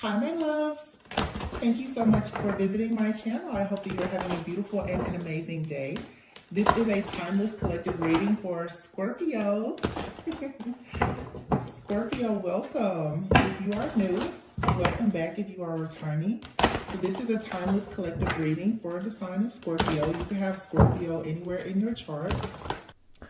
Hi, my loves. Thank you so much for visiting my channel. I hope that you're having a beautiful and an amazing day. This is a timeless collective reading for Scorpio. Scorpio, welcome. If you are new, welcome back if you are returning. So this is a timeless collective reading for the sign of Scorpio. You can have Scorpio anywhere in your chart.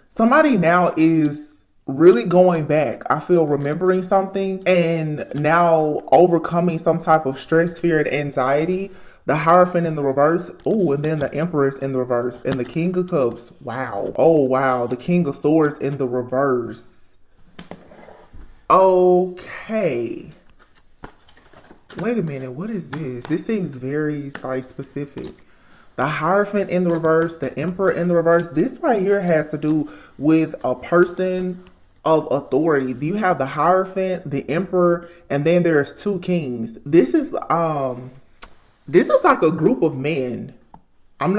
Somebody now is really going back. I feel remembering something and now overcoming some type of stress, fear, and anxiety. The Hierophant in the reverse. Oh, and then the Empress in the reverse. And the King of Cups. Wow. Oh, wow. The King of Swords in the reverse. Okay. Wait a minute. What is this? This seems very specific. The Hierophant in the reverse. The Emperor in the reverse. This right here has to do with a person of authority. You have the Hierophant, the Emperor, and then there's two kings. This is like a group of men. I'm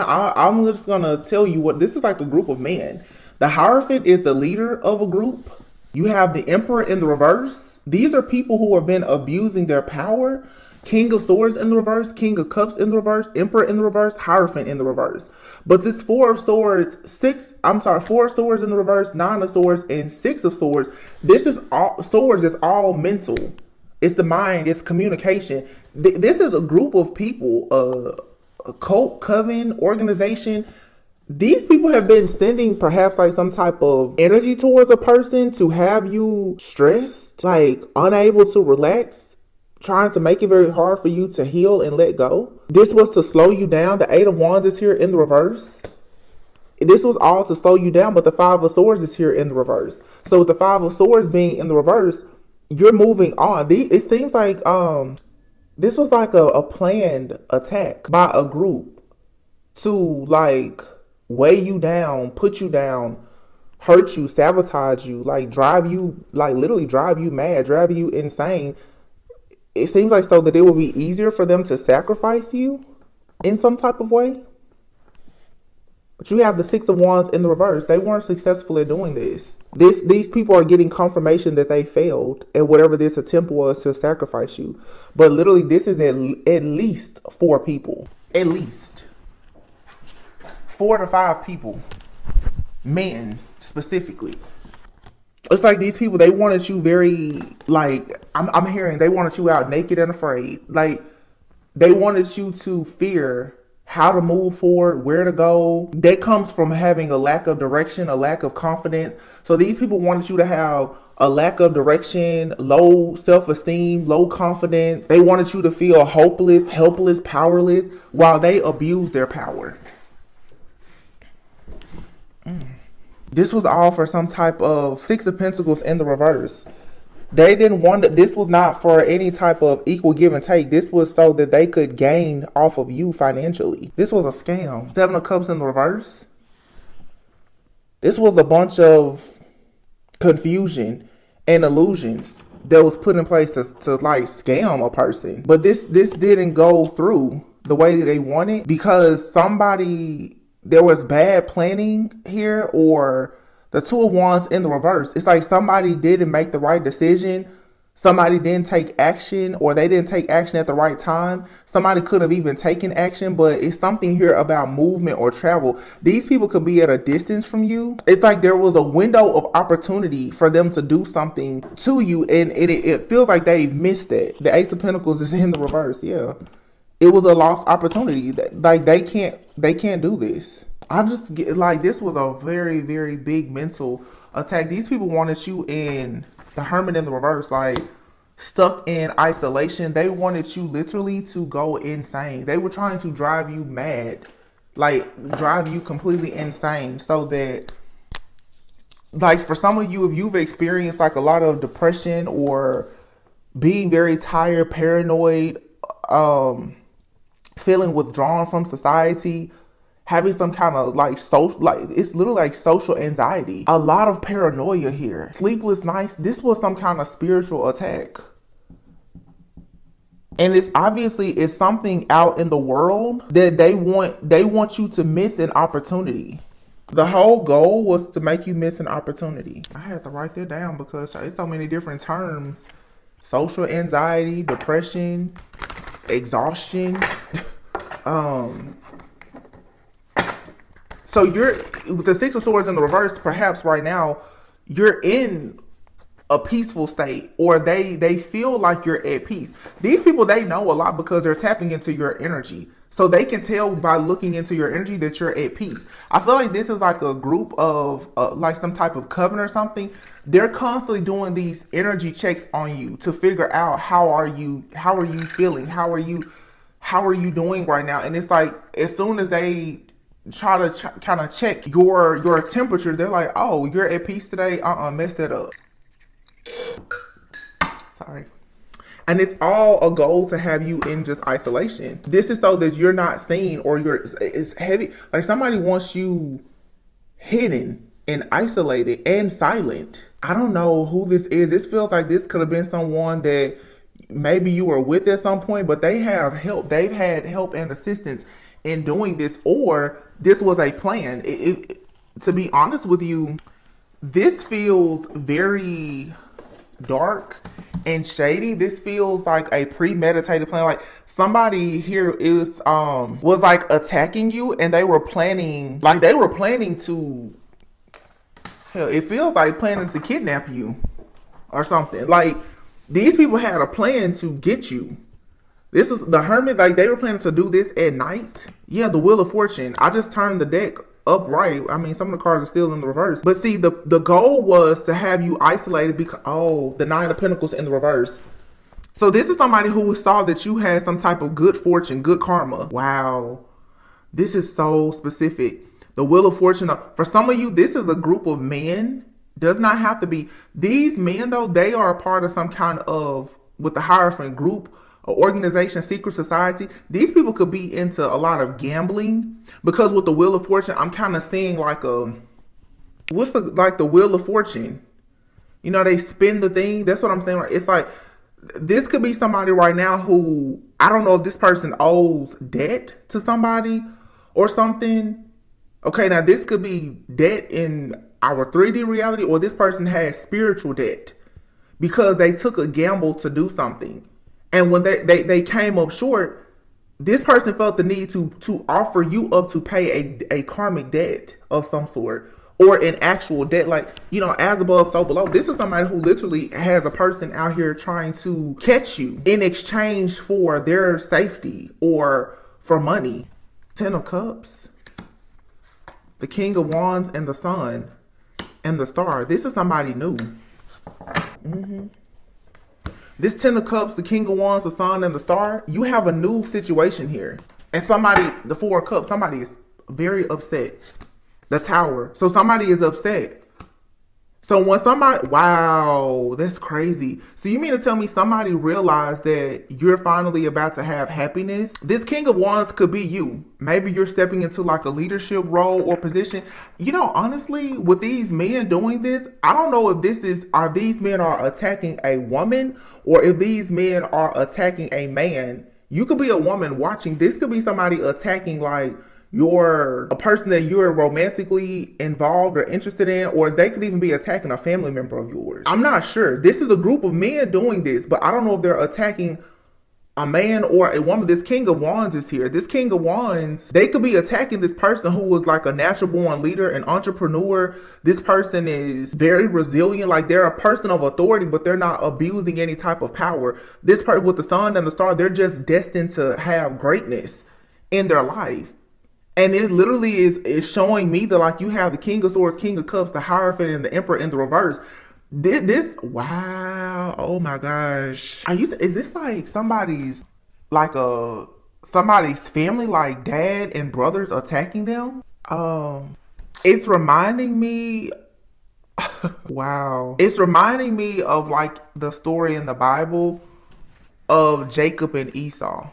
just gonna tell you what this is like. A group of men. The Hierophant is the leader of a group. You have the Emperor in the reverse. These are people who have been abusing their power. King of Swords in the reverse, King of Cups in the reverse, Emperor in the reverse, Hierophant in the reverse. But this Four of Swords, Four of Swords in the reverse, Nine of Swords, and Six of Swords. This is all, Swords is all mental. It's the mind, it's communication. This is a group of people, a cult, coven, organization. These people have been sending perhaps like some type of energy towards a person to have you stressed, like unable to relax, trying to make it very hard for you to heal and let go. This was to slow you down. The Eight of Wands is here in the reverse. This was all to slow you down, but the Five of Swords is here in the reverse. So with the Five of Swords being in the reverse, you're moving on. It seems like this was like a planned attack by a group to like weigh you down, put you down, hurt you, sabotage you, like drive you, like literally drive you mad, drive you insane. It seems like so that it will be easier for them to sacrifice you in some type of way. But you have the Six of Wands in the reverse. They weren't successful at doing this. These people are getting confirmation that they failed at whatever this attempt was to sacrifice you. But literally, this is at least 4 people. At least 4 to 5 people. Men, specifically. It's like these people, they wanted you very, like, I'm hearing they wanted you out naked and afraid. Like, they wanted you to fear how to move forward, where to go. That comes from having a lack of direction, a lack of confidence. So these people wanted you to have a lack of direction, low self-esteem, low confidence. They wanted you to feel hopeless, helpless, powerless while they abuse their power. This was all for some type of Six of Pentacles in the reverse. They didn't want this was not for any type of equal give and take. This was so that they could gain off of you financially. This was a scam. Seven of Cups in the reverse. This was a bunch of confusion and illusions that was put in place to like scam a person. But this didn't go through the way that they wanted because there was bad planning here, or the Two of Wands in the reverse. It's like somebody didn't make the right decision. Somebody didn't take action, or they didn't take action at the right time. Somebody could have even taken action, but it's something here about movement or travel. These people could be at a distance from you. It's like there was a window of opportunity for them to do something to you, and it feels like they've missed it. The Ace of Pentacles is in the reverse, yeah. It was a lost opportunity. Like they can't do this. I just get like this was a very, very big mental attack. These people wanted you in the Hermit in the reverse, like stuck in isolation. They wanted you literally to go insane. They were trying to drive you mad, like drive you completely insane, so that like for some of you, if you've experienced like a lot of depression or being very tired, paranoid, feeling withdrawn from society, having some kind of like social, like it's literally like social anxiety, a lot of paranoia here, sleepless nights. This was some kind of spiritual attack, and it's something out in the world that they want you to miss an opportunity. The whole goal was to make you miss an opportunity. I had to write that down because there's so many different terms social anxiety, depression, exhaustion. So you're with the Six of Swords in the reverse. Perhaps right now you're in a peaceful state, or they feel like you're at peace. These people, they know a lot because they're tapping into your energy. So they can tell by looking into your energy that you're at peace. I feel like this is like a group of like some type of coven or something. They're constantly doing these energy checks on you to figure out how are you feeling, how are you doing right now. And it's like as soon as they try to kind of check your temperature, they're like, oh, you're at peace today, mess that up. Sorry. And it's all a goal to have you in just isolation. This is so that you're not seen, or it's heavy. Like somebody wants you hidden and isolated and silent. I don't know who this is. This feels like this could have been someone that maybe you were with at some point, but they have help. They've had help and assistance in doing this, or this was a plan. To be honest with you, this feels very dark and shady. This feels like a premeditated plan. Like somebody here is was like attacking you, and they were planning to, hell, it feels like planning to kidnap you or something. Like these people had a plan to get you. This is the Hermit. Like they were planning to do this at night. Yeah, the Wheel of Fortune. I just turned the deck upright. I mean, some of the cards are still in the reverse. But see, the goal was to have you isolated because, oh, the Nine of Pentacles in the reverse. So this is somebody who saw that you had some type of good fortune, good karma. Wow. This is so specific. The Wheel of Fortune. For some of you, this is a group of men. Does not have to be. These men, though, they are a part of some kind of, with the Hierophant group, an organization, secret society. These people could be into a lot of gambling, because with the Wheel of Fortune, I'm kind of seeing like the Wheel of Fortune. You know, they spin the thing. That's what I'm saying. It's like, this could be somebody right now who, I don't know if this person owes debt to somebody or something. Okay, now this could be debt in our 3D reality, or this person has spiritual debt because they took a gamble to do something. And when they came up short, this person felt the need to offer you up to pay a karmic debt of some sort, or an actual debt. Like, you know, as above, so below. This is somebody who literally has a person out here trying to catch you in exchange for their safety or for money. 10 of Cups, the King of Wands, and the Sun and the Star. This is somebody new. This 10 of Cups, the King of Wands, the Sun, and the Star, you have a new situation here. And somebody, the 4 of Cups, somebody is very upset. The Tower. So somebody is upset. So when somebody, wow, that's crazy. So you mean to tell me somebody realized that you're finally about to have happiness? This King of Wands could be you. Maybe you're stepping into like a leadership role or position. You know, honestly, with these men doing this, I don't know if these men are attacking a woman, or if these men are attacking a man. You could be a woman watching. This could be somebody attacking like a person that you're romantically involved or interested in, or they could even be attacking a family member of yours. I'm not sure. This is a group of men doing this, but I don't know if they're attacking a man or a woman. This King of Wands is here. This King of Wands, they could be attacking this person who was like a natural born leader, an entrepreneur. This person is very resilient. Like they're a person of authority, but they're not abusing any type of power. This person with the Sun and the Star, they're just destined to have greatness in their life. And it literally is showing me that like you have the King of Swords, King of Cups, the Hierophant, and the Emperor in the reverse. This wow, oh my gosh. Is this like somebody's family, like dad and brothers attacking them? It's reminding me wow. It's reminding me of like the story in the Bible of Jacob and Esau,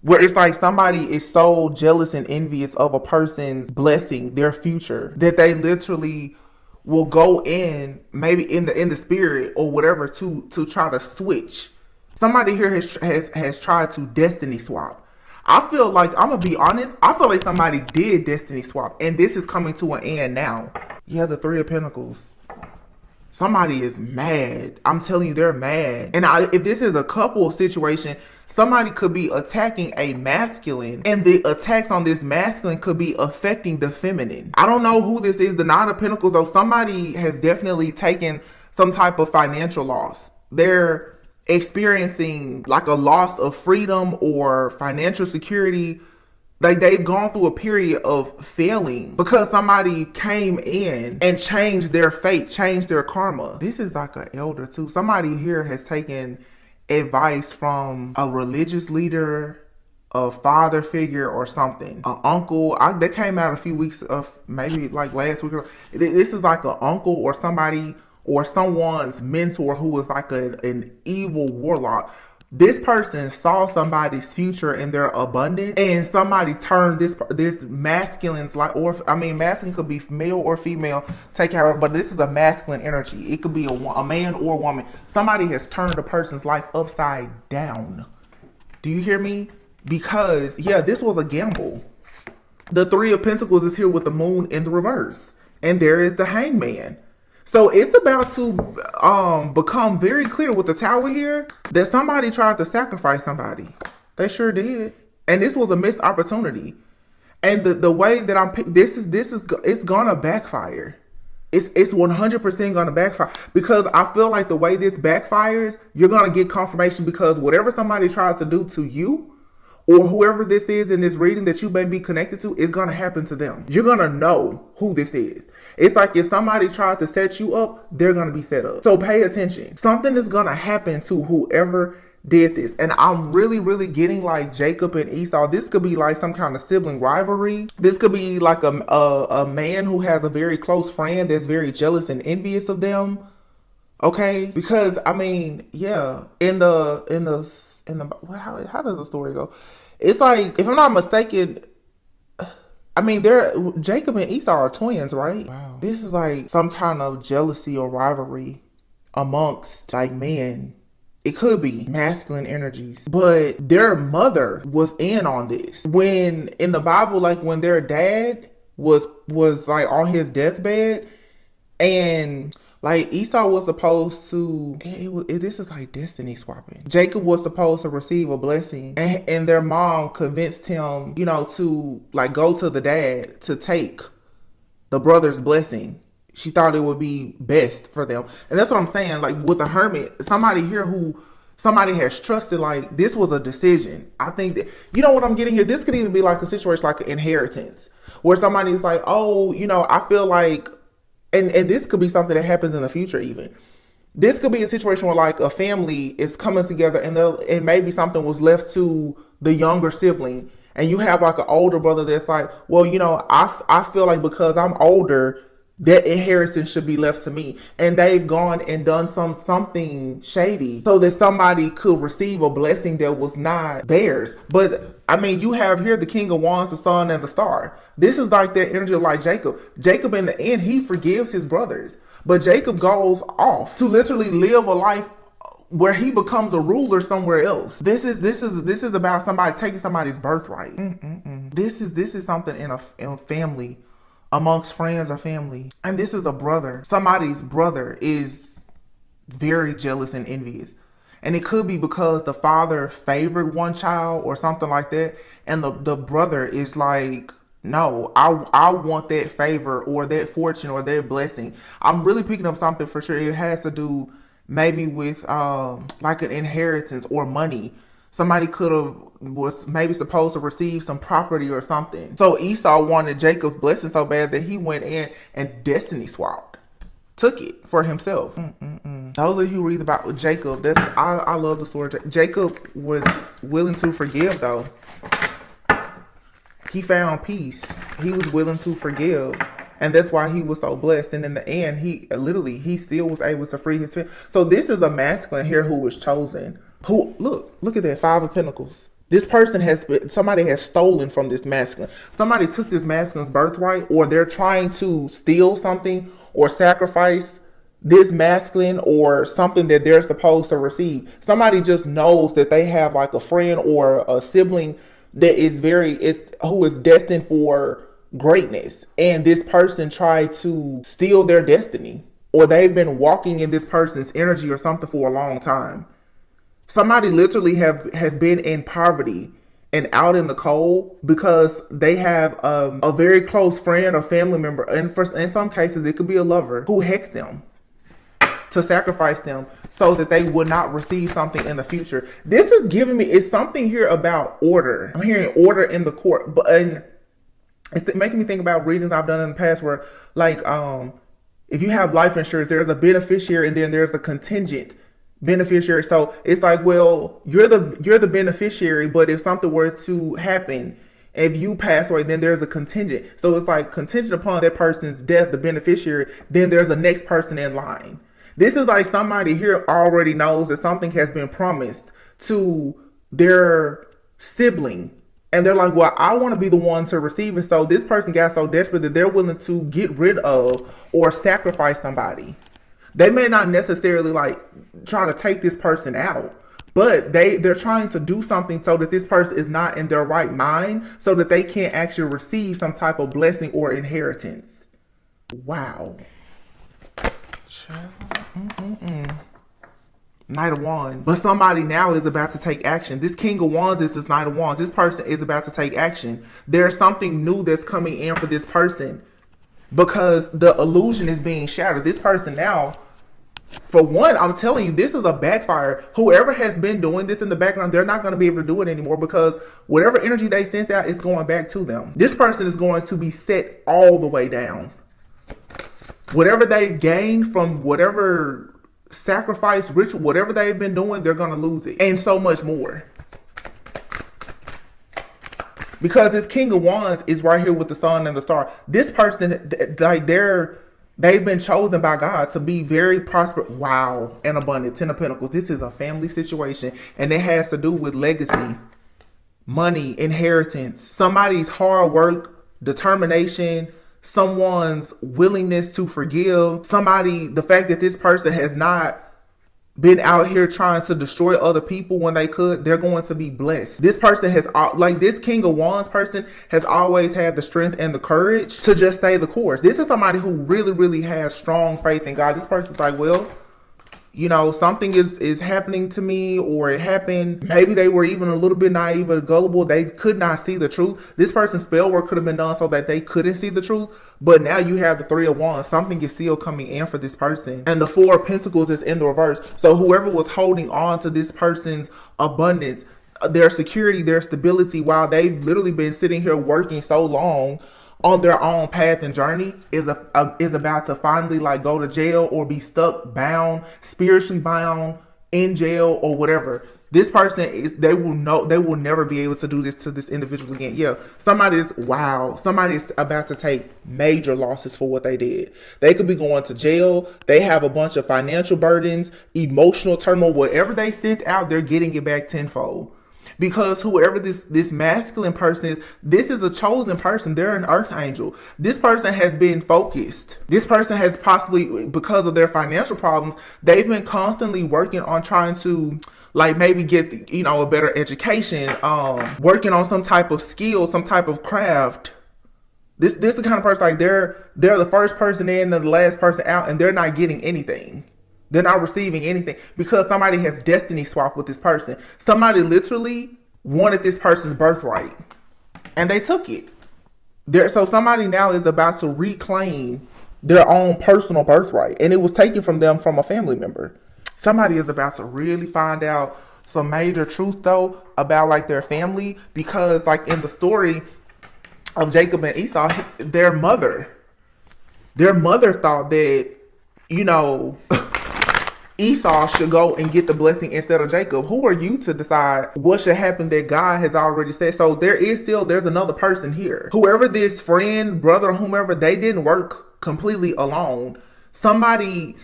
where it's like somebody is so jealous and envious of a person's blessing, their future, that they literally will go in, maybe in the spirit or whatever, to try to switch. Somebody here has tried to destiny swap. I feel like, I'm gonna be honest, I feel like somebody did destiny swap, and this is coming to an end now. Yeah, the 3 of Pentacles. Somebody is mad. I'm telling you, they're mad. And if this is a couple situation, somebody could be attacking a masculine, and the attacks on this masculine could be affecting the feminine. I don't know who this is. The Nine of Pentacles, though, somebody has definitely taken some type of financial loss. They're experiencing like a loss of freedom or financial security. Like they've gone through a period of failing because somebody came in and changed their fate, changed their karma. This is like an elder too. Somebody here has taken advice from a religious leader, a father figure or something, an uncle. That came out a few weeks of maybe like last week. This is like an uncle or somebody or someone's mentor who was like an evil warlock. This person saw somebody's future in their abundance, and somebody turned this masculine's life, masculine could be male or female, take care of, but this is a masculine energy. It could be a man or a woman. Somebody has turned a person's life upside down. Do you hear me? Because yeah, this was a gamble. The Three of Pentacles is here with the moon in the reverse, and there is the Hangman. So it's about to become very clear with the Tower here that somebody tried to sacrifice somebody. They sure did. And this was a missed opportunity. And the way that I'm picking, it's gonna backfire. It's 100% gonna backfire, because I feel like the way this backfires, you're gonna get confirmation, because whatever somebody tries to do to you, or whoever this is in this reading that you may be connected to, is going to happen to them. You're going to know who this is. It's like if somebody tried to set you up, they're going to be set up. So pay attention. Something is going to happen to whoever did this. And I'm really, really getting like Jacob and Esau. This could be like some kind of sibling rivalry. This could be like a man who has a very close friend that's very jealous and envious of them. Okay? Because, I mean, yeah, how does the story go? It's like, if I'm not mistaken, I mean, Jacob and Esau are twins, right? Wow. This is like some kind of jealousy or rivalry amongst like men. It could be masculine energies, but their mother was in on this. When in the Bible, like when their dad was like on his deathbed, and like Esau was supposed to, this is like destiny swapping. Jacob was supposed to receive a blessing, and their mom convinced him, to like go to the dad to take the brother's blessing. She thought it would be best for them. And that's what I'm saying. Like with the Hermit, somebody here who somebody has trusted, like this was a decision. I think that, you know what I'm getting here? This could even be like a situation like an inheritance where somebody's like, oh, I feel like, and this could be something that happens in the future even. This could be a situation where like a family is coming together and maybe something was left to the younger sibling. And you have like an older brother that's like, well, I feel like because I'm older, that inheritance should be left to me. And they've gone and done something shady so that somebody could receive a blessing that was not theirs. But I mean, you have here the King of Wands, the Sun, and the Star. This is like that energy of like Jacob. Jacob in the end, he forgives his brothers. But Jacob goes off to literally live a life where he becomes a ruler somewhere else. This is about somebody taking somebody's birthright. This is something in a family, amongst friends or family. And this is a brother. Somebody's brother is very jealous and envious. And it could be because the father favored one child or something like that. And the brother is like, no, I want that favor or that fortune or that blessing. I'm really picking up something for sure. It has to do maybe with like an inheritance or money. Somebody was maybe supposed to receive some property or something. So Esau wanted Jacob's blessing so bad that he went in and destiny swapped. Took it for himself. Those of you who read about Jacob, I love the story. Jacob was willing to forgive though. He found peace. He was willing to forgive. And that's why he was so blessed. And in the end, he still was able to free his family. So this is a masculine here who was chosen. Who, look at that, 5 of Pentacles. This person somebody has stolen from this masculine. Somebody took this masculine's birthright, or they're trying to steal something or sacrifice this masculine or something that they're supposed to receive. Somebody just knows that they have like a friend or a sibling that who is destined for greatness. And this person tried to steal their destiny or they've been walking in this person's energy or something for a long time. Somebody literally has been in poverty and out in the cold because they have a very close friend or family member, and in some cases it could be a lover, who hexed them to sacrifice them so that they would not receive something in the future. This is giving me, it's something here about order. I'm hearing order in the court, but and it's making me think about readings I've done in the past where, like, if you have life insurance, there's a beneficiary and then there's a contingent beneficiary. So it's like, well, you're the beneficiary, but if something were to happen, if you pass away, then there's a contingent. So it's like contingent upon that person's death, the beneficiary, then there's a next person in line. This is like somebody here already knows that something has been promised to their sibling. And they're like, well, I want to be the one to receive it. So this person got so desperate that they're willing to get rid of or sacrifice somebody. They may not necessarily like try to take this person out, but they're trying to do something so that this person is not in their right mind so that they can't actually receive some type of blessing or inheritance. Wow. Knight of Wands. But somebody now is about to take action. This King of Wands is this Knight of Wands. This person is about to take action. There's something new that's coming in for this person because the illusion is being shattered. This person now, for one, I'm telling you, this is a backfire. Whoever has been doing this in the background, they're not going to be able to do it anymore because whatever energy they sent out is going back to them. This person is going to be set all the way down. Whatever they've gained from whatever sacrifice, ritual, whatever they've been doing, they're going to lose it. And so much more. Because this King of Wands is right here with the sun and the star. This person, like they've been chosen by God to be very prosperous. Wow. And abundant. Ten of Pentacles. This is a family situation. And it has to do with legacy, money, inheritance, somebody's hard work, determination, someone's willingness to forgive, the fact that this person has not been out here trying to destroy other people when they could, they're going to be blessed. This person has, like this King of Wands person has always had the strength and the courage to just stay the course. This is somebody who really, really has strong faith in God. This person's like, well, you know, something is happening to me, or it happened. Maybe they were even a little bit naive or gullible. They could not see the truth. This person's spell work could have been done so that they couldn't see the truth. But now you have the Three of Wands. Something is still coming in for this person. And the Four of Pentacles is in the reverse. So whoever was holding on to this person's abundance, their security, their stability, while they've literally been sitting here working so long on their own path and journey, is about to finally like go to jail or be stuck, bound, spiritually bound, in jail or whatever. This person is, they will never be able to do this to this individual again. Yeah, somebody's about to take major losses for what they did. They could be going to jail. They have a bunch of financial burdens, emotional turmoil, whatever they sent out, they're getting it back tenfold. Because whoever this masculine person is, this is a chosen person. They're an earth angel. This person has been focused. This person has possibly, because of their financial problems, they've been constantly working on trying to like maybe get, you know, a better education, working on some type of skill, some type of craft. This is the kind of person, like they're the first person in and the last person out, and they're not getting anything. They're not receiving anything because somebody has destiny swapped with this person. Somebody literally wanted this person's birthright and they took it. So somebody now is about to reclaim their own personal birthright, and it was taken from them from a family member. Somebody is about to really find out some major truth though about like their family, because like in the story of Jacob and Esau, their mother thought that, you know, Esau should go and get the blessing instead of Jacob. Who are you to decide what should happen that God has already said? So there's another person here. Whoever this friend, brother, whomever, they didn't work completely alone. Somebody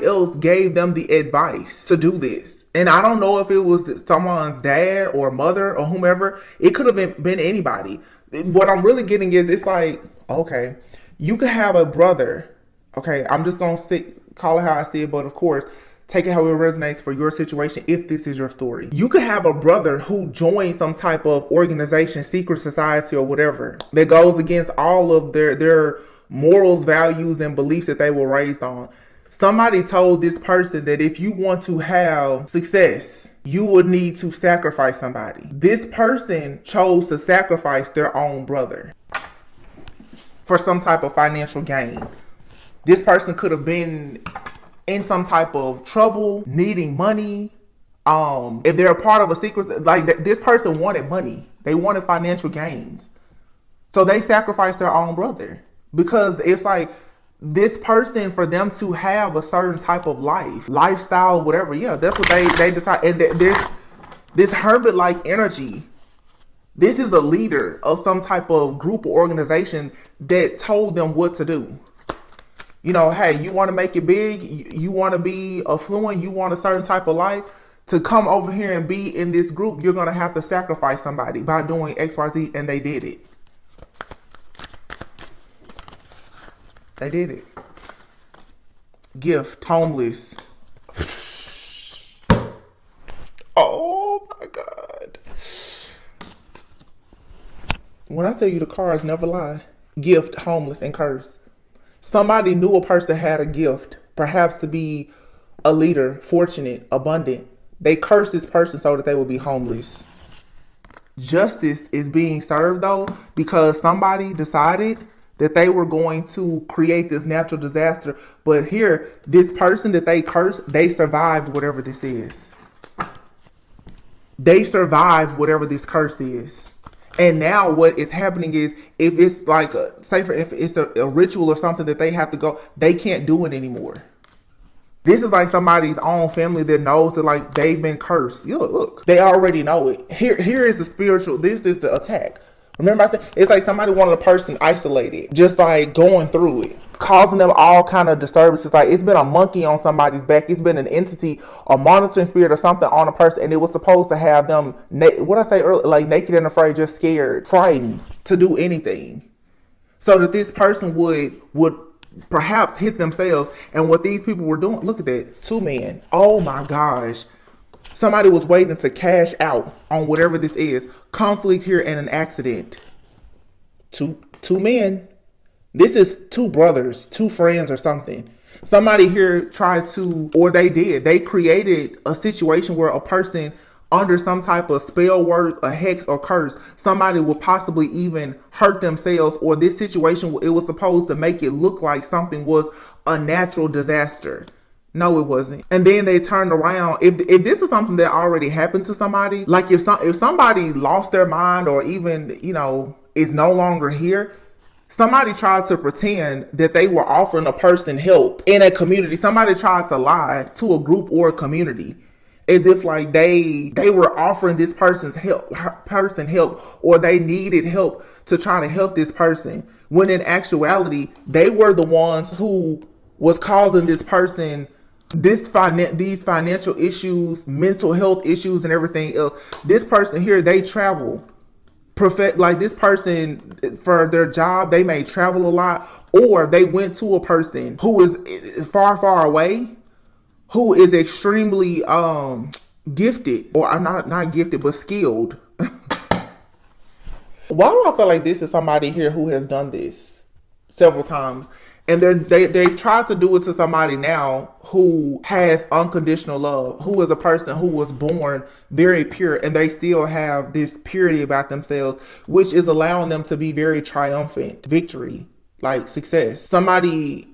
else gave them the advice to do this. And I don't know if it was someone's dad or mother or whomever. It could have been anybody. What I'm really getting is, it's like, okay, you could have a brother. Okay, I'm just going to call it how I see it, but of course, take it how it resonates for your situation if this is your story. You could have a brother who joined some type of organization, secret society or whatever, that goes against all of their morals, values, and beliefs that they were raised on. Somebody told this person that if you want to have success, you would need to sacrifice somebody. This person chose to sacrifice their own brother for some type of financial gain. This person could have been in some type of trouble, needing money. If they're a part of a secret, like this person wanted money. They wanted financial gains. So they sacrificed their own brother because it's like this person, for them to have a certain type of lifestyle, whatever. Yeah, that's what they decide. And this hermit-like energy. This is a leader of some type of group or organization that told them what to do. You know, hey, you want to make it big, you want to be affluent, you want a certain type of life, to come over here and be in this group, you're going to have to sacrifice somebody by doing X, Y, Z, and they did it. They did it. Gift, homeless. Oh my God. When I tell you the cards never lie. Gift, homeless, and curse. Somebody knew a person had a gift, perhaps to be a leader, fortunate, abundant. They cursed this person so that they would be homeless. Justice is being served though, because somebody decided that they were going to create this natural disaster. But here, this person that they cursed, they survived whatever this is. They survived whatever this curse is. And now what is happening is, if it's like, if it's a ritual or something that they have to go, they can't do it anymore. This is like somebody's own family that knows that like they've been cursed. You look, they already know it. Here is the spiritual, this is the attack. Remember I said, it's like somebody wanted a person isolated, just like going through it, causing them all kind of disturbances. Like it's been a monkey on somebody's back. It's been an entity, a monitoring spirit or something on a person. And it was supposed to have them, what I say earlier, like naked and afraid, just scared, frightened to do anything. So that this person would perhaps hit themselves. And what these people were doing, look at that, 2 men. Oh my gosh. Somebody was waiting to cash out on whatever this is. Conflict here and an accident. Two men. This is 2 brothers, 2 friends or something. Somebody here tried to, or they did. They created a situation where a person under some type of spell word, a hex or curse, somebody would possibly even hurt themselves, or this situation, it was supposed to make it look like something was a natural disaster. No, it wasn't. And then they turned around. If this is something that already happened to somebody, like if somebody lost their mind or even, you know, is no longer here, somebody tried to pretend that they were offering a person help in a community. Somebody tried to lie to a group or a community as if like they were offering this person's help, or they needed help to try to help this person. When in actuality, they were the ones who was causing this person these financial issues, mental health issues, and everything else. This person here, they travel. Like this person, for their job, they may travel a lot, or they went to a person who is far, far away, who is extremely gifted, or not gifted, but skilled. Why do I feel like this is somebody here who has done this several times? And they try to do it to somebody now who has unconditional love, who is a person who was born very pure, and they still have this purity about themselves, which is allowing them to be very triumphant, victory, like success. Somebody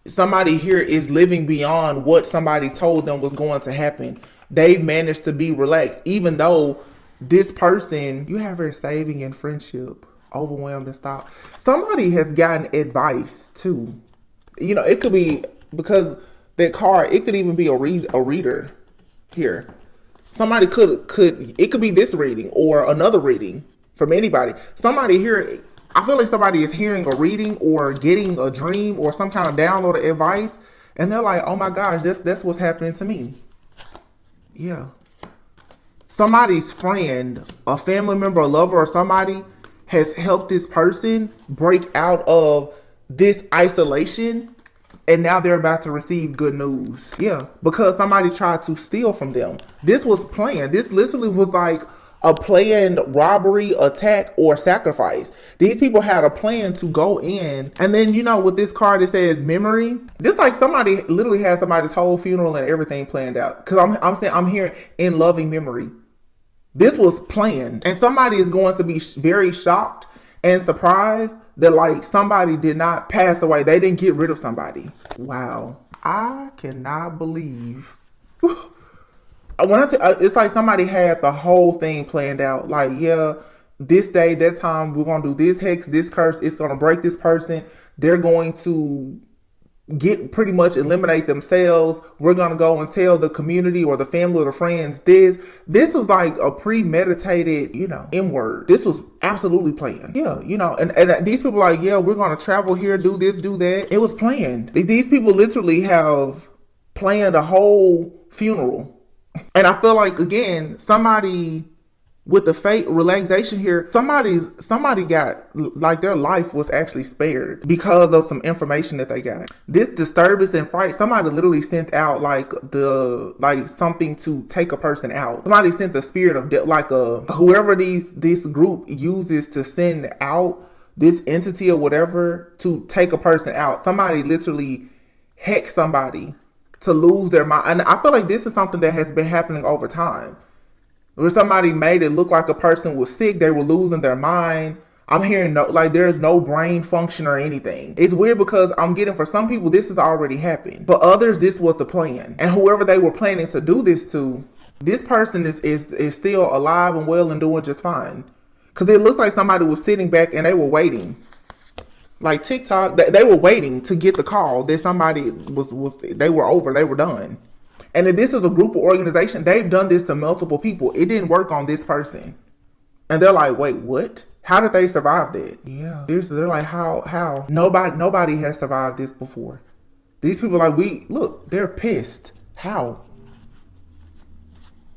here is living beyond what somebody told them was going to happen. They've managed to be relaxed, even though this person, you have her saving in friendship. Overwhelmed and stop. Somebody has gotten advice too. You know, it could be because that card, it could even be a reader here. Somebody it could be this reading or another reading from anybody. Somebody here, I feel like somebody is hearing a reading or getting a dream or some kind of download of advice, and they're like, oh my gosh, that's what's happening to me. Yeah. Somebody's friend, a family member, a lover, or somebody has helped this person break out of this isolation, and now they're about to receive good news. Yeah, because somebody tried to steal from them. This was planned. This literally was like a planned robbery, attack, or sacrifice. These people had a plan to go in. And then, you know, with this card, it says memory. This like somebody literally had somebody's whole funeral and everything planned out. Because I'm hearing in loving memory. This was planned. And somebody is going to be very shocked and surprised that like somebody did not pass away. They didn't get rid of somebody. Wow. I cannot believe. It's like somebody had the whole thing planned out. Like, yeah, this day, that time, we're going to do this hex, this curse. It's going to break this person. They're going to pretty much eliminate themselves. We're going to go and tell the community or the family or the friends this. This was like a premeditated, you know, M word. This was absolutely planned. Yeah, you know, and these people are like, yeah, we're going to travel here, do this, do that. It was planned. These people literally have planned a whole funeral. And I feel like, again, somebody with the fate relaxation here, somebody got, like, their life was actually spared because of some information that they got. This disturbance and fright, somebody literally sent out like something to take a person out. Somebody sent the spirit of death, like whoever this group uses to send out this entity or whatever to take a person out. Somebody literally hexed somebody to lose their mind. And I feel like this is something that has been happening over time. Where somebody made it look like a person was sick, they were losing their mind. I'm hearing there's no brain function or anything. It's weird because I'm getting, for some people, this has already happened. For others, this was the plan. And whoever they were planning to do this to, this person is still alive and well and doing just fine. Because it looks like somebody was sitting back and they were waiting. Like TikTok, they were waiting to get the call that somebody they were done. And if this is a group or organization, they've done this to multiple people. It didn't work on this person. And they're like, wait, what? How did they survive that? Yeah. They're like, how? Nobody has survived this before. These people are like, they're pissed. How?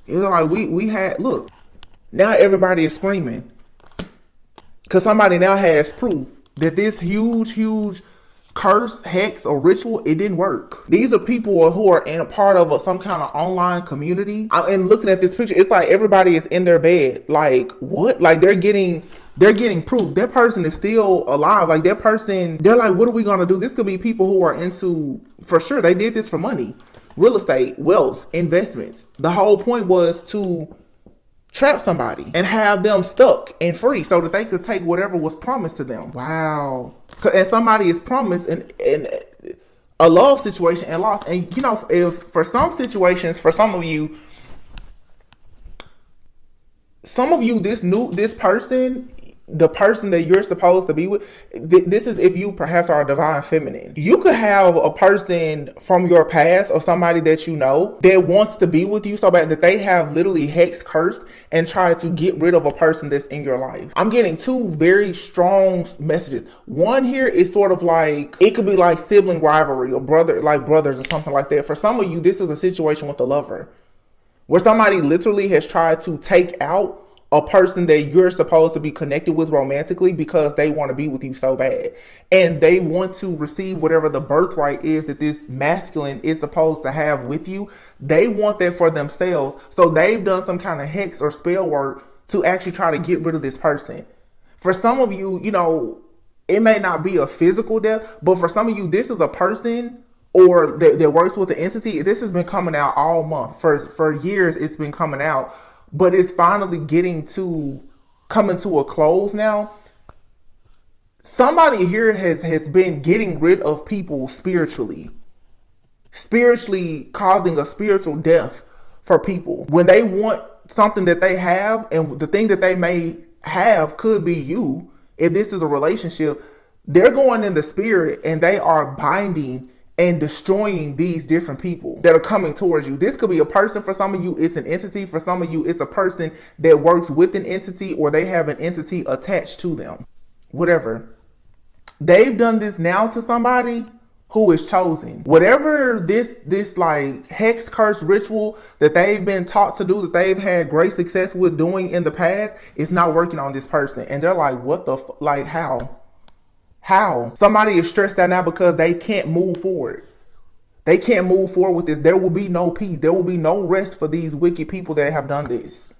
It's like, look, now everybody is screaming. Because somebody now has proof that this huge curse, hex, or ritual, it didn't work. These are people who are in a part of some kind of online community. And looking at this picture, it's like everybody is in their bed. Like, what? Like, they're getting proof. That person is still alive. Like, that person, they're like, what are we going to do? This could be people who are into, for sure, they did this for money. Real estate, wealth, investments. The whole point was to trap somebody and have them stuck and free so that they could take whatever was promised to them. Wow. And somebody is promised in a love situation and lost. And you know, if for some situations, for some of you, this person, the person that you're supposed to be with, this is if you perhaps are a divine feminine. You could have a person from your past or somebody that you know that wants to be with you so bad that they have literally hexed, cursed, and tried to get rid of a person that's in your life. I'm getting two very strong messages. One here is sort of like, it could be like sibling rivalry or brothers or something like that. For some of you, this is a situation with a lover where somebody literally has tried to take out a person that you're supposed to be connected with romantically because they want to be with you so bad. And they want to receive whatever the birthright is that this masculine is supposed to have with you. They want that for themselves. So they've done some kind of hex or spell work to actually try to get rid of this person. For some of you, you know, it may not be a physical death, but for some of you, this is a person or that works with the entity. This has been coming out all month. For years, it's been coming out. But it's finally coming to a close now. Somebody here has been getting rid of people spiritually causing a spiritual death for people. When they want something that they have, and the thing that they may have could be you, if this is a relationship, they're going in the spirit and they are binding and destroying these different people that are coming towards you. This could be a person. For some of you, it's an entity. For some of you, it's a person that works with an entity or they have an entity attached to them. Whatever. They've done this now to somebody who is chosen. Whatever this like hex, curse, ritual that they've been taught to do, that they've had great success with doing in the past, is not working on this person. And they're like, what the like, how? How? Somebody is stressed out now because they can't move forward. They can't move forward with this. There will be no peace. There will be no rest for these wicked people that have done this.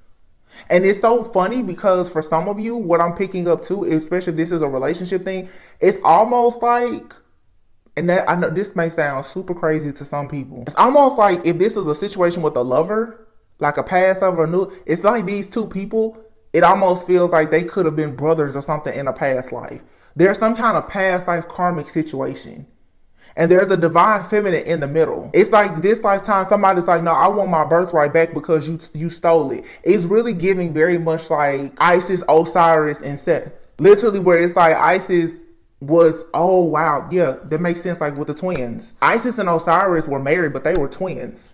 And it's so funny because for some of you, what I'm picking up too, especially if this is a relationship thing, it's almost like, and that I know this may sound super crazy to some people. It's almost like if this is a situation with a lover, like a past lover or new, it's like these two people, it almost feels like they could have been brothers or something in a past life. There's some kind of past life karmic situation. And there's a divine feminine in the middle. It's like this lifetime, somebody's like, no, I want my birthright back because you stole it. It's really giving very much like Isis, Osiris, and Seth. Literally where it's like Isis was, oh wow, yeah, that makes sense, like with the twins. Isis and Osiris were married, but they were twins.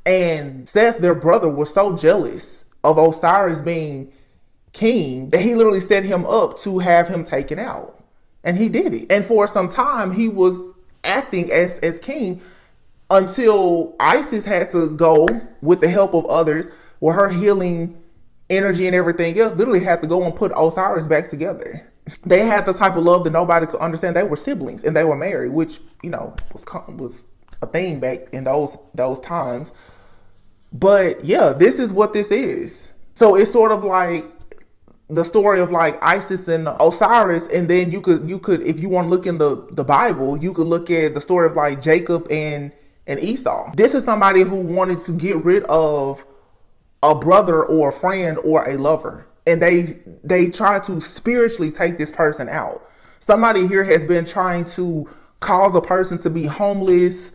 And Seth, their brother, was so jealous of Osiris being king that he literally set him up to have him taken out. And he did it. And for some time, he was acting as king until Isis had to go with the help of others, where her healing energy and everything else literally had to go and put Osiris back together. They had the type of love that nobody could understand. They were siblings and they were married, which, you know, was a thing back in those times. But yeah, this is what this is. So it's sort of like the story of like Isis and Osiris, and then you could if you want to look in the Bible, you could look at the story of like Jacob and Esau. This is somebody who wanted to get rid of a brother or a friend or a lover, and they try to spiritually take this person out. Somebody here has been trying to cause a person to be homeless,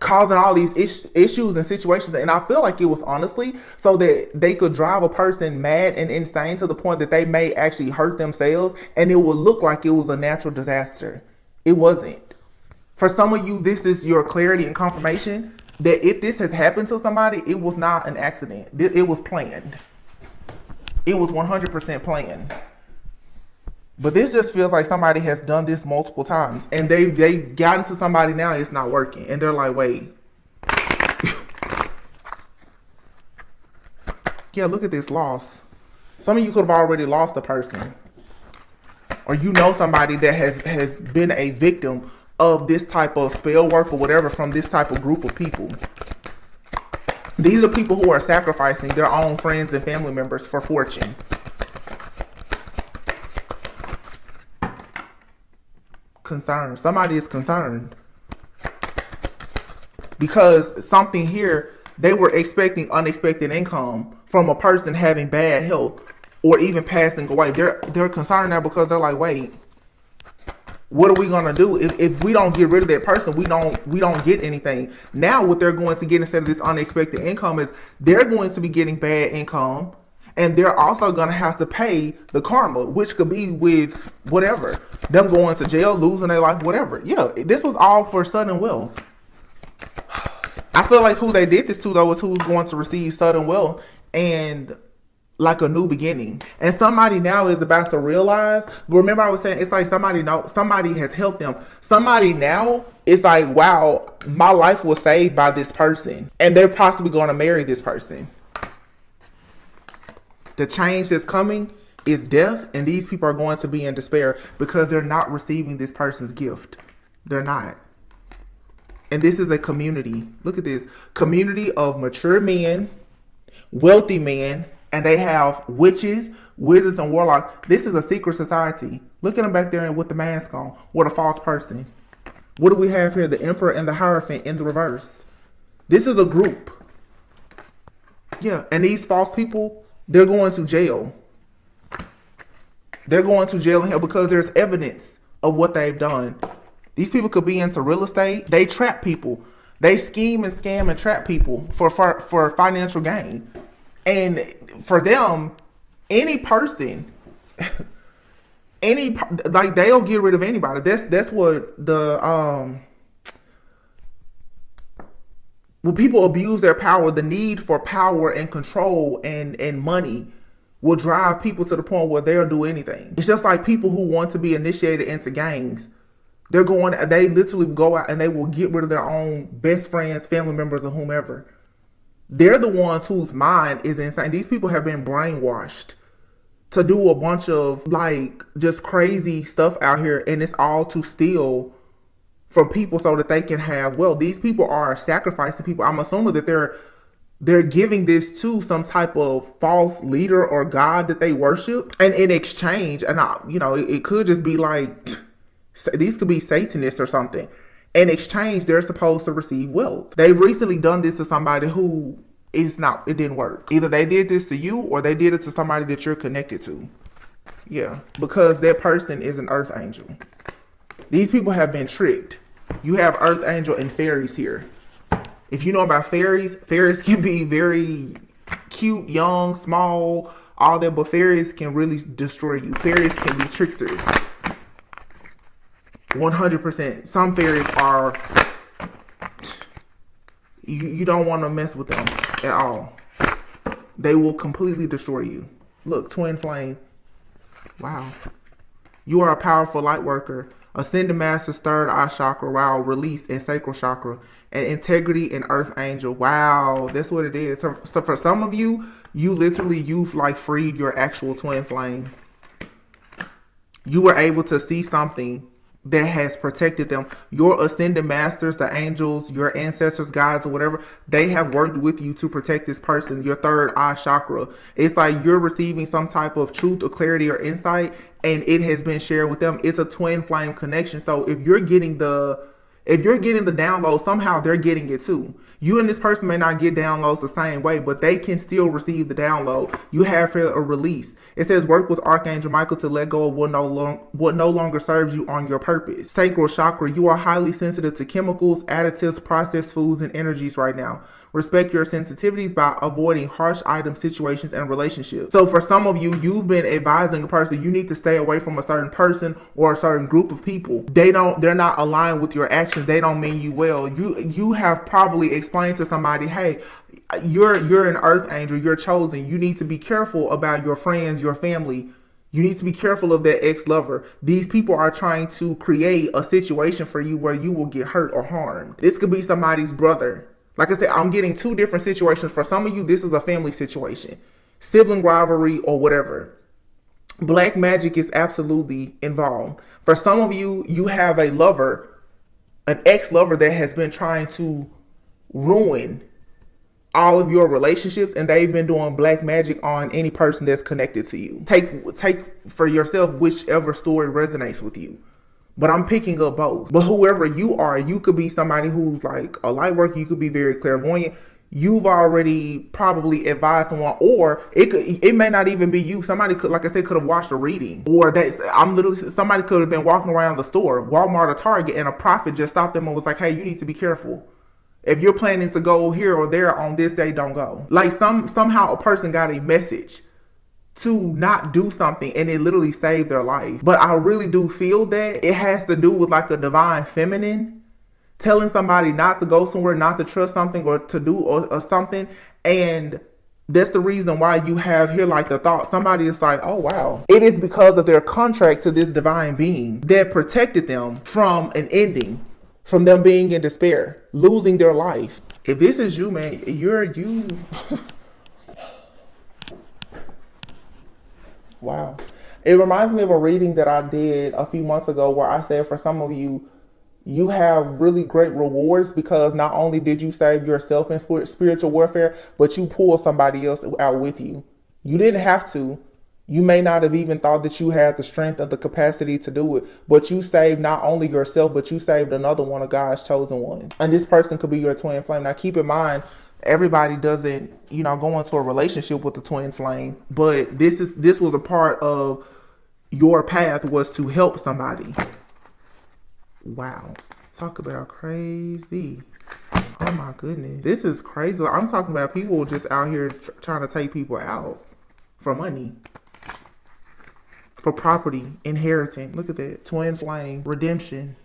causing all these issues and situations, and I feel like it was honestly so that they could drive a person mad and insane to the point that they may actually hurt themselves, and it would look like it was a natural disaster. It wasn't. For some of you, this is your clarity and confirmation that if this has happened to somebody, it was not an accident. It was planned. It was 100% planned. But this just feels like somebody has done this multiple times, and they've gotten to somebody now, it's not working, and they're like, wait. Yeah, look at this loss. Some of you could have already lost a person, or you know somebody that has been a victim of this type of spell work or whatever from this type of group of people. These are people who are sacrificing their own friends and family members for fortune. Concerned. Somebody is concerned because something here, they were expecting unexpected income from a person having bad health or even passing away. They're concerned now because they're like, wait, what are we gonna do if we don't get rid of that person? We don't get anything. Now what they're going to get instead of this unexpected income is they're going to be getting bad income. And they're also going to have to pay the karma, which could be with whatever. Them going to jail, losing their life, whatever. Yeah, this was all for sudden wealth. I feel like who they did this to, though, is who's going to receive sudden wealth and like a new beginning. And somebody now is about to realize, remember I was saying, it's like somebody has helped them. Somebody now is like, wow, my life was saved by this person. And they're possibly going to marry this person. The change that's coming is death, and these people are going to be in despair because they're not receiving this person's gift. They're not. And this is a community. Look at this. Community of mature men, wealthy men, and they have witches, wizards, and warlocks. This is a secret society. Look at them back there with the mask on, with a false person. What do we have here? The Emperor and the Hierophant in the reverse. This is a group. Yeah, and these false people, they're going to jail. They're going to jail in hell because there's evidence of what they've done. These people could be into real estate. They trap people. They scheme and scam and trap people for financial gain. And for them, any person, like they'll get rid of anybody. That's what the when people abuse their power, the need for power and control and money will drive people to the point where they'll do anything. It's just like people who want to be initiated into gangs. They literally go out and they will get rid of their own best friends, family members, or whomever. They're the ones whose mind is insane. These people have been brainwashed to do a bunch of like just crazy stuff out here, and it's all to steal from people so that they can have wealth. These people are sacrificing people. I'm assuming that they're they're giving this to some type of false leader or god that they worship, and in exchange, and it could just be like, these could be Satanists or something. In exchange, they're supposed to receive wealth. They've recently done this to somebody who it didn't work. Either they did this to you or they did it to somebody that you're connected to. Yeah, because that person is an earth angel. These people have been tricked. You have earth angel and fairies here. If you know about fairies, fairies can be very cute, young, small, all that, but fairies can really destroy you. Fairies can be tricksters. 100%. Some fairies are, you don't want to mess with them at all. They will completely destroy you. Look, twin flame. Wow. You are a powerful light worker. Ascended Master's third eye chakra, wow, release in sacral chakra, and integrity in earth angel. Wow, that's what it is. So for some of you, you've like freed your actual twin flame. You were able to see something that has protected them. Your ascended masters, the angels, your ancestors, guides, or whatever, they have worked with you to protect this person, your third eye chakra. It's like you're receiving some type of truth or clarity or insight, and it has been shared with them. It's a twin flame connection. So if you're getting the download, somehow they're getting it too. You and this person may not get downloads the same way, but they can still receive the download. You have a release. It says work with Archangel Michael to let go of what no longer serves you on your purpose. Sacral chakra, you are highly sensitive to chemicals, additives, processed foods, and energies right now. Respect your sensitivities by avoiding harsh items, situations, and relationships. So for some of you, you've been advising a person you need to stay away from a certain person or a certain group of people. They're not aligned with your actions. They don't mean you well. You have probably explained to somebody, hey, you're an earth angel, you're chosen. You need to be careful about your friends, your family. You need to be careful of that ex-lover. These people are trying to create a situation for you where you will get hurt or harmed. This could be somebody's brother. Like I said, I'm getting two different situations. For some of you, this is a family situation, sibling rivalry or whatever. Black magic is absolutely involved. For some of you, you have a lover, an ex-lover that has been trying to ruin all of your relationships, and they've been doing black magic on any person that's connected to you. Take for yourself whichever story resonates with you. But I'm picking up both. But whoever you are, you could be somebody who's like a light worker. You could be very clairvoyant. You've already probably advised someone, or it may not even be you. Somebody could, like I said, could have watched a reading, or somebody could have been walking around the store, Walmart or Target, and a prophet just stopped them and was like, hey, you need to be careful. If you're planning to go here or there on this day, don't go. Like somehow a person got a message to not do something, and it literally saved their life. But I really do feel that it has to do with like a divine feminine telling somebody not to go somewhere, not to trust something or to do or something. And that's the reason why you have here like the thought, somebody is like, oh wow, it is because of their contract to this divine being that protected them from an ending, from them being in despair, losing their life. If this is you, man, you wow. It reminds me of a reading that I did a few months ago where I said for some of you, you have really great rewards because not only did you save yourself in spiritual warfare, but you pulled somebody else out with you. You didn't have to. You may not have even thought that you had the strength or the capacity to do it, but you saved not only yourself, but you saved another one of God's chosen ones. And this person could be your twin flame. Now keep in mind, everybody doesn't, go into a relationship with the twin flame, but this was a part of your path, was to help somebody. Wow. Talk about crazy. Oh my goodness. This is crazy. I'm talking about people just out here trying to take people out for money, for property, inheritance. Look at that. Twin flame, redemption.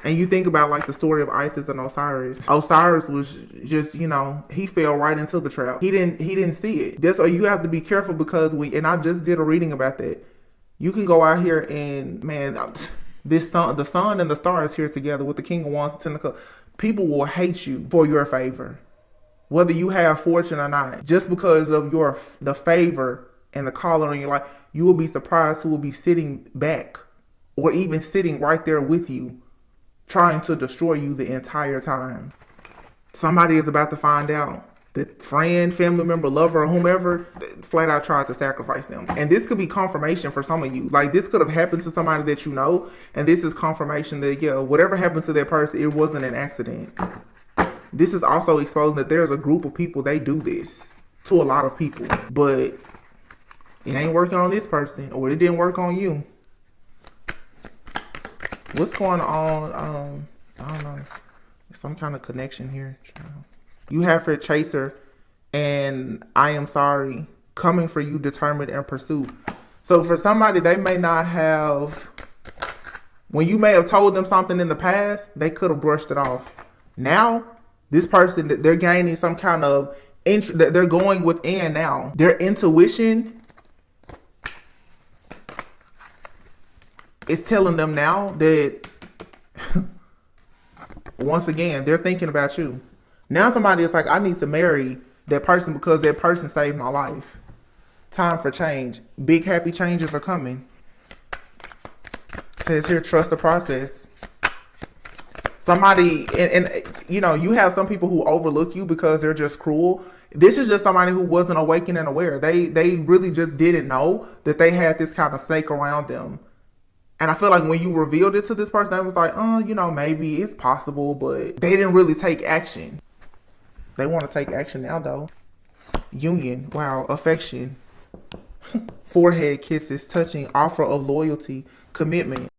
And you think about like the story of Isis and Osiris. Osiris was just, he fell right into the trap. He didn't see it. That's why you have to be careful, because and I just did a reading about that. You can go out here and, man, the sun and the stars here together with the King of Wands and Ten of Cups. People will hate you for your favor, whether you have fortune or not. Just because of the favor and the calling in your life, you will be surprised who will be sitting back or even sitting right there with you, trying to destroy you the entire time. Somebody is about to find out. the friend, family member, lover, or whomever, flat out tried to sacrifice them. And this could be confirmation for some of you. Like, this could have happened to somebody that you know, and this is confirmation that, yeah, whatever happened to that person, it wasn't an accident. This is also exposing that there's a group of people, they do this to a lot of people. But it ain't working on this person, or it didn't work on you. What's going on? I don't know. Some kind of connection here. You have for chaser, and I am sorry, coming for you, determined and pursuit. So for somebody, they may not have, when you may have told them something in the past, they could have brushed it off. Now, this person, they're gaining some kind of, they're going within now. Their intuition is telling them now that, once again, they're thinking about you. Now somebody is like, I need to marry that person because that person saved my life. Time for change. Big happy changes are coming. It says here, trust the process. Somebody, and you know, you have some people who overlook you because they're just cruel. This is just somebody who wasn't awakened and aware. They really just didn't know that they had this kind of snake around them. And I feel like when you revealed it to this person, they was like, oh, you know, maybe it's possible, but they didn't really take action. They want to take action now, though. Union. Wow. Affection. Forehead kisses, touching, offer of loyalty, commitment.